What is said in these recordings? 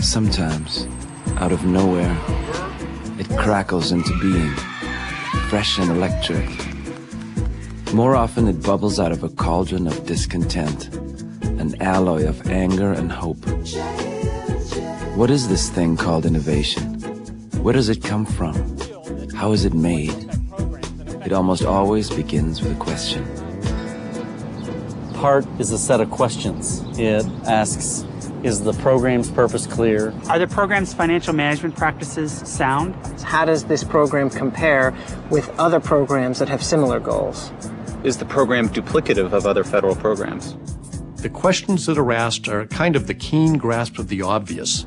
Sometimes, out of nowhere, it crackles into being, fresh and electric. More often, it bubbles out of a cauldron of discontent, an alloy of anger and hope. What is this thing called innovation? Where does it come from? How is it made? It almost always begins with a question. PART is a set of questions. It asks, is the program's purpose clear? Are the program's financial management practices sound? How does this program compare with other programs that have similar goals? Is the program duplicative of other federal programs? The questions that are asked are kind of the keen grasp of the obvious.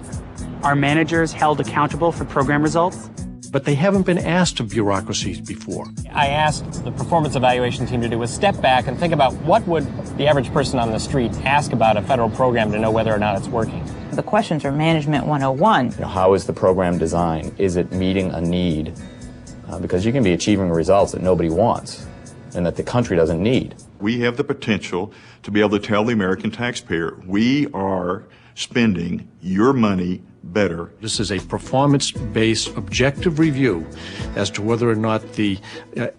Are managers held accountable for program results? But they haven't been asked of bureaucracies before. I asked the performance evaluation team to do a step back and think about what would the average person on the street ask about a federal program to know whether or not it's working. The questions are Management 101. How is the program designed? Is it meeting a need? Because you can be achieving results that nobody wants and that the country doesn't need. We have the potential to be able to tell the American taxpayer, we are spending your money better. This is a performance-based objective review as to whether or not the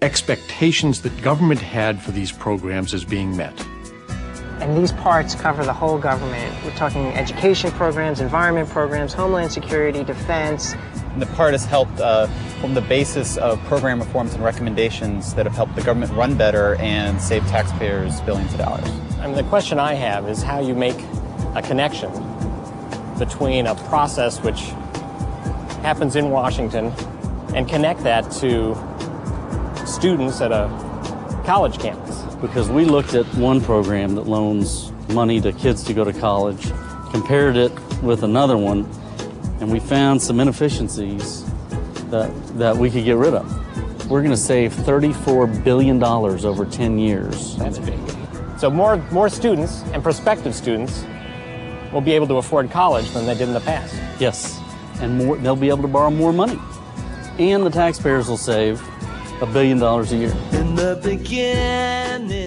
expectations that government had for these programs is being met. And these parts cover the whole government. We're talking education programs, environment programs, homeland security, defense. And the PART has helped form the basis of program reforms and recommendations that have helped the government run better and save taxpayers billions of dollars. I mean, the question I have is how you make a connection between a process which happens in Washington and connect that to students at a college campus. Because we looked at one program that loans money to kids to go to college, compared it with another one, and we found some inefficiencies that we could get rid of. We're going to save $34 billion over 10 years. That's big. So more students and prospective students will be able to afford college than they did in the past. Yes, and they'll be able to borrow more money. And the taxpayers will save $1 billion a year. In the beginning.